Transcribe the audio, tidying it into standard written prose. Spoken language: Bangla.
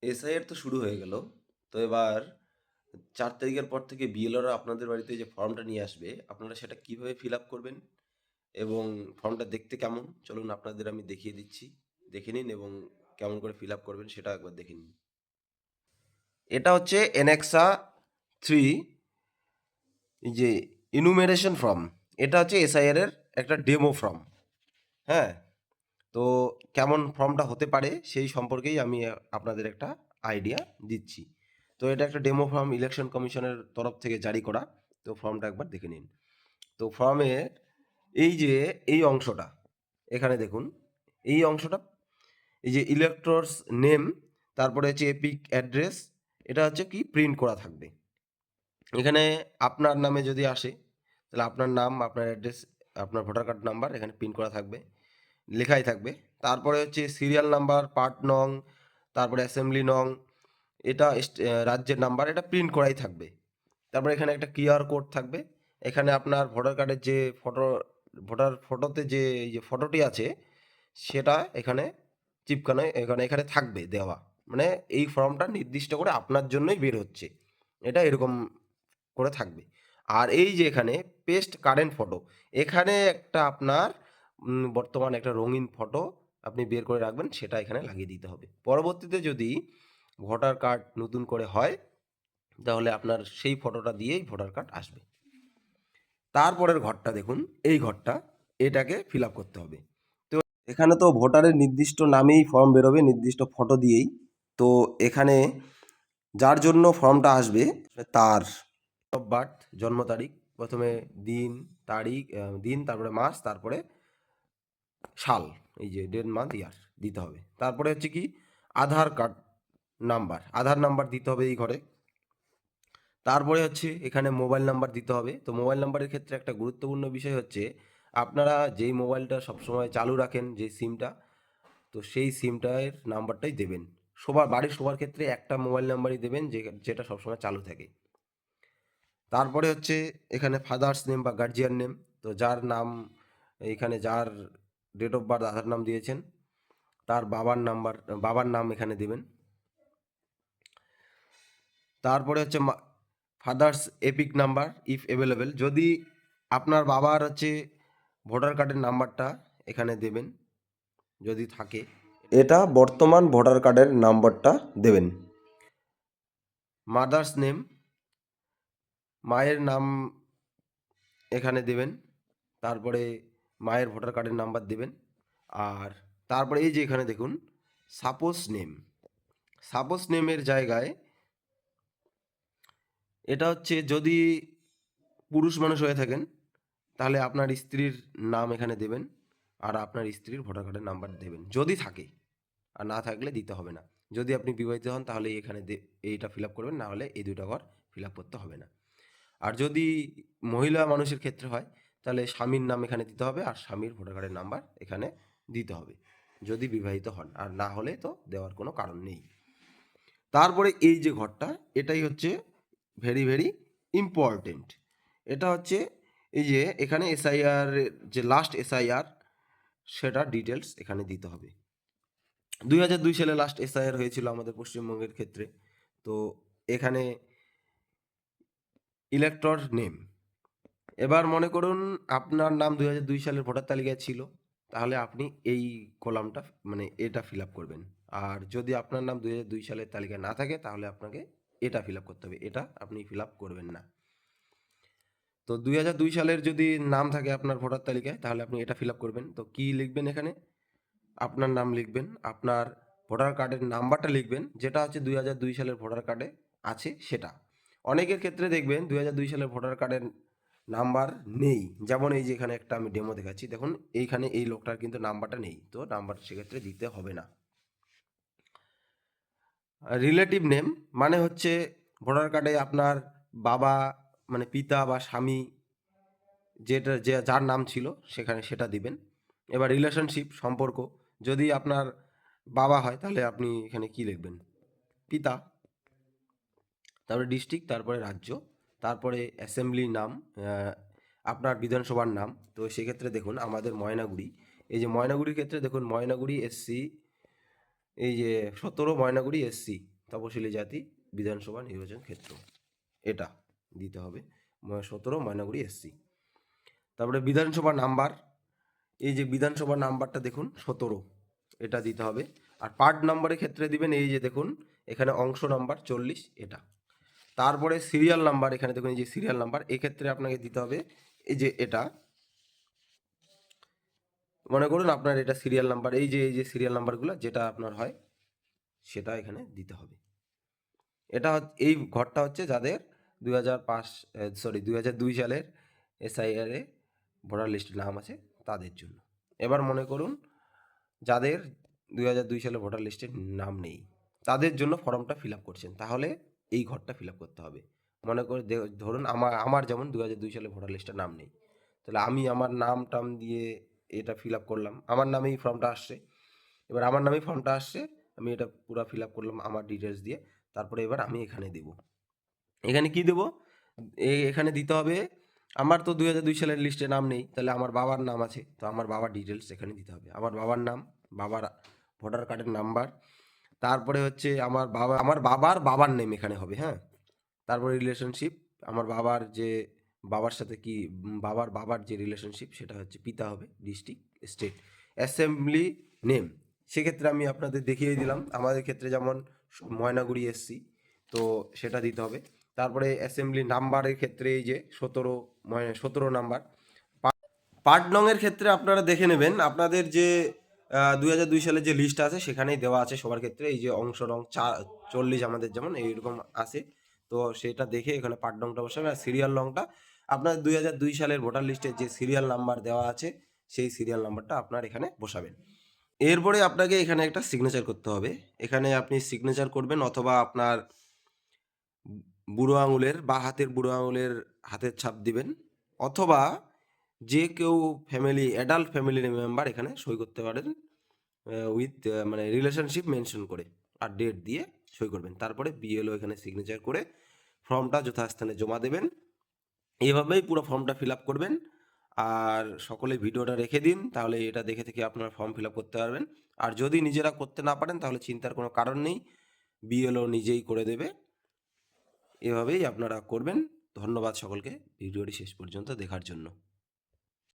এসআইআর তো শুরু হয়ে গেল। তো এবার ৪ তারিখের পর থেকে বিএলওরা আপনাদের বাড়িতে যে ফর্মটা নিয়ে আসবে, আপনারা সেটা কিভাবে ফিল আপ করবেন এবং ফর্মটা দেখতে কেমন? চলুন আপনাদের আমি দেখিয়ে দিচ্ছি। দেখে নিন এবং কেমন করে ফিল আপ করবেন সেটাও একবার দেখে নিন। এটা হচ্ছে এনেক্সা 3 এই যে ইনুমেরেশন ফর্ম। এটা হচ্ছে এসআইআর এর একটা ডেমো ফর্ম। হ্যাঁ? তো কেমন ফর্মটা হতে পারে সেই সম্পর্কেই আমি আপনাদের একটা আইডিয়া দিচ্ছি। তো এটা একটা ডেমো ফর্ম ইলেকশন কমিশনের তরফ থেকে জারি করা। তো ফর্মটা একবার দেখে নিন। তো ফর্মে এই যে এই অংশটা এখানে দেখুন, এই অংশটা এই যে ইলেক্টরস নেম, তারপরে হচ্ছে এপিক অ্যাড্রেস, এটা হচ্ছে কি প্রিন্ট করা থাকবে। এখানে আপনার নামে যদি আসে তাহলে আপনার নাম, আপনার অ্যাড্রেস, আপনার ভোটার কার্ড নাম্বার এখানে প্রিন্ট করা থাকবে, লেখাই থাকবে। তারপরে হচ্ছে সিরিয়াল নাম্বার, পার্ট নং, তারপরে অ্যাসেম্বলি নং, এটা রাজ্যের নাম্বার, এটা প্রিন্ট করাই থাকবে। তারপরে এখানে একটা কিউআর কোড থাকবে। এখানে আপনার ভোটার কার্ডের যে ভোটার ফটোতে যে এই যে ফটোটি আছে সেটা এখানে চিপকানো, এখানে এখানে থাকবে দেওয়া। মানে এই ফর্মটা নির্দিষ্ট করে আপনার জন্যই বের হচ্ছে। এটা এরকম করে থাকবে। আর এই যে এখানে পেস্ট কারেন্ট ফটো, এখানে একটা আপনার বর্তমান একটা রঙিন ফটো আপনি বের করে রাখবেন, সেটা এখানে লাগিয়ে দিতে হবে। পরবর্তীতে যদি ভোটার কার্ড নতুন করে হয় তাহলে আপনার সেই ফটোটা দিয়েই ভোটার কার্ড আসবে। তারপরের ঘরটা দেখুন, এই ঘরটা, এটাকে ফিল আপ করতে হবে। তো এখানে তো ভোটারের নির্দিষ্ট নামেই ফর্ম বেরোবে, নির্দিষ্ট ফটো দিয়েই। তো এখানে যার জন্য ফর্মটা আসবে তার অফ বার্থ, জন্ম তারিখ, প্রথমে দিন, তারিখ, দিন, তারপরে মাস, তারপরে সাল, এই যে ডেট, মান্থ, ইয়ার দিতে হবে। তারপরে হচ্ছে কি আধার কার্ড নাম্বার, আধার নাম্বার দিতে হবে এই ঘরে। তারপরে হচ্ছে এখানে মোবাইল নাম্বার দিতে হবে। তো মোবাইল নাম্বারের ক্ষেত্রে একটা গুরুত্বপূর্ণ বিষয় হচ্ছে আপনারা যেই মোবাইলটা সবসময় চালু রাখেন, যে সিমটা, তো সেই সিমটার নাম্বারটাই দেবেন। বাড়ির সবার ক্ষেত্রে একটা মোবাইল নাম্বারই দেবেন যেটা সবসময় চালু থাকে। তারপরে হচ্ছে এখানে ফাদার্স নেম বা গার্জিয়ান নেম, তো যার নাম এখানে, যার ডেট অফ বার্থ আধার নাম দিয়েছেন তার বাবার নাম এখানে দেবেন। তারপরে হচ্ছে father's epic number if available, যদি আপনার বাবার হচ্ছে ভোটার কার্ডের নাম্বারটা এখানে দেবেন যদি থাকে, এটা বর্তমান ভোটার কার্ডের নাম্বারটা দেবেন। মাদার্স নেম, মায়ের নাম এখানে দেবেন। তারপরে মায়ের ভোটার কার্ডের নাম্বার দেবেন। আর তারপরে এই যে এখানে দেখুন সাপোজ নেম, সাপোজ নেমের জায়গায় এটা হচ্ছে যদি পুরুষ মানুষ হয়ে থাকেন তাহলে আপনার স্ত্রীর নাম এখানে দেবেন আর আপনার স্ত্রীর ভোটার কার্ডের নাম্বার দেবেন যদি থাকে, আর না থাকলে দিতে হবে না। যদি আপনি বিবাহিত হন তাহলে এখানে এইটা ফিল আপ করবেন, না হলে এই দুইটা ঘর ফিল আপ করতে হবে না। আর যদি মহিলা মানুষের ক্ষেত্রে হয় তাহলে স্বামীর নাম এখানে দিতে হবে আর স্বামীর ভোটার কার্ডের নাম্বার এখানে দিতে হবে যদি বিবাহিত হন, আর না হলে তো দেওয়ার কোনো কারণ নেই। তারপরে এই যে ঘরটা, এটাই হচ্ছে ভেরি ভেরি ইম্পর্টেন্ট। এটা হচ্ছে এই যে এখানে এসআইআর, যে লাস্ট এসআইআর সেটা ডিটেলস এখানে দিতে হবে। ২০০২ সালে লাস্ট এসআইআর হয়েছিল আমাদের পশ্চিমবঙ্গের ক্ষেত্রে। তো এখানে ইলেক্টর নেম, এবার মনে করুন আপনার নাম ২০০২ সালের ভোটার তালিকায় ছিল, তাহলে আপনি এই কলামটা মানে এটা ফিল আপ করবেন। আর যদি আপনার নাম ২০০২ সালের তালিকায় না থাকে তাহলে আপনাকে এটা ফিল আপ করতে হবে, এটা আপনি ফিল আপ করবেন না। তো ২০০২ সালের যদি নাম থাকে আপনার ভোটার তালিকায় তাহলে আপনি এটা ফিল আপ করবেন। তো কি লিখবেন এখানে? আপনার নাম লিখবেন, আপনার ভোটার কার্ডের নাম্বারটা লিখবেন, যেটা হচ্ছে ২০০২ সালের ভোটার কার্ডে আছে সেটা। অনেকের ক্ষেত্রে দেখবেন ২০০২ সালের ভোটার কার্ডের নাম্বার নেই, যেমন এই যে এখানে একটা আমি ডেমো দেখাচ্ছি, দেখুন এইখানে এই লোকটার কিন্তু নাম্বারটা নেই, তো নাম্বার সেক্ষেত্রে দিতে হবে না। রিলেটিভ নেম মানে হচ্ছে ভোটার কার্ডে আপনার বাবা মানে পিতা বা স্বামী যার নাম ছিল সেখানে সেটা দিবেন। এবার রিলেশনশিপ সম্পর্ক, যদি আপনার বাবা হয় তাহলে আপনি এখানে কি লিখবেন? পিতা। তারপরে ডিস্ট্রিক্ট, তারপরে রাজ্য, তারপরে অ্যাসেম্বলি নাম, আপনার বিধানসভার নাম। তো সেক্ষেত্রে দেখুন আমাদের ময়নাগুড়ি, এই যে ময়নাগুড়ির ক্ষেত্রে দেখুন ময়নাগুড়ি এসসি এই যে 17 ময়নাগুড়ি এসসি তপশিলি জাতি বিধানসভা নির্বাচন ক্ষেত্র, এটা দিতে হবে 17 ময়নাগুড়ি এসসি। তারপরে বিধানসভা নাম্বার, এই যে বিধানসভা নাম্বারটা দেখুন 17, এটা দিতে হবে। আর পার্ট নাম্বারের ক্ষেত্রে দিবেন এই যে দেখুন এখানে অংশ নাম্বার 40, এটা। তারপরে সিরিয়াল নাম্বার, এখানে দেখুন এই যে সিরিয়াল নাম্বার, এক্ষেত্রে আপনাকে দিতে হবে এই যে এটা, মনে করুন আপনার এটা সিরিয়াল নাম্বার, এই যে সিরিয়াল নাম্বারগুলো যেটা আপনার হয় সেটা এখানে দিতে হবে। এটা এই ঘরটা হচ্ছে যাদের 2002 সালের SIR এ ভোটার লিস্টে নাম আছে তাদের জন্য। এবার মনে করুন যাদের 2002 সালে ভোটার লিস্টে নাম নেই তাদের জন্য ফর্মটা ফিল আপ করছেন, তাহলে এই ঘরটা ফিল আপ করতে হবে। মনে করে ধরুন আমার যেমন 2002 সালে ভোটার লিস্টে নাম নেই, তাহলে আমি আমার নাম টাম দিয়ে এটা ফিল আপ করলাম, আমার নামেই ফর্মটা আসছে। এবার আমার নামেই ফর্মটা আসছে, আমি এটা পুরো ফিল আপ করলাম আমার ডিটেলস দিয়ে। তারপরে এবার আমি এখানে দেব, এখানে কি দেব, এখানে দিতে হবে আমার তো 2002 সালের লিস্টে নাম নেই, তাহলে আমার বাবার নাম আছে, তো আমার বাবার ডিটেলস এখানে দিতে হবে। আমার বাবার নাম, বাবার ভোটার কার্ডের নাম্বার, তারপরে হচ্ছে আমার বাবার নেম এখানে হবে, হ্যাঁ। তারপরে রিলেশনশিপ, আমার বাবার সাথে কি বাবার যে রিলেশনশিপ সেটা হচ্ছে পিতা হবে, ডিস্ট্রিক্ট, স্টেট, অ্যাসেম্বলি নেম, সেক্ষেত্রে আমি আপনাদের দেখিয়ে দিলাম। আমাদের ক্ষেত্রে যেমন ময়নাগুড়ি এসসি, তো সেটা দিতে হবে। তারপরে অ্যাসেম্বলি নাম্বারের ক্ষেত্রে এই যে 17 নাম্বার। পার্ট নং এর ক্ষেত্রে আপনারা দেখে নেবেন আপনাদের যে 2002 সালের যে লিস্ট আছে সেখানেই দেওয়া আছে সবার ক্ষেত্রে, এই যে অংশ নং 40 আমাদের যেমন এইরকম আছে, তো সেটা দেখে এখানে পার্ট নংটা বসাবেন। আর সিরিয়াল নংটা আপনার 2002 সালের ভোটার লিস্টের যে সিরিয়াল নাম্বার দেওয়া আছে সেই সিরিয়াল নাম্বারটা আপনার এখানে বসাবেন। এরপরে আপনাকে এখানে একটা সিগনেচার করতে হবে, এখানে আপনি সিগনেচার করবেন অথবা আপনার বুড়ো আঙুলের বা হাতের বুড়ো আঙুলের হাতের ছাপ দিবেন, অথবা যে কেউ অ্যাডাল্ট ফ্যামিলি মেম্বার এখানে সই করতে পারেন উইথ মানে রিলেশনশিপ মেনশন করে আর ডেট দিয়ে সই করবেন। তারপরে BLO এখানে সিগনেচার করে ফর্মটা যথাস্থানে জমা দেবেন। এইভাবেই পুরো ফর্মটা ফিল আপ করবেন। আর সকলে ভিডিওটা রেখে দিন, তাহলে এটা দেখে থেকে আপনারা ফর্ম ফিল আপ করতে পারবেন। আর যদি নিজেরা করতে না পারেন তাহলে চিন্তার কোনো কারণ নেই, BLO নিজেই করে দেবে। এভাবেই আপনারা করবেন। ধন্যবাদ সকলকে ভিডিওটি শেষ পর্যন্ত দেখার জন্য।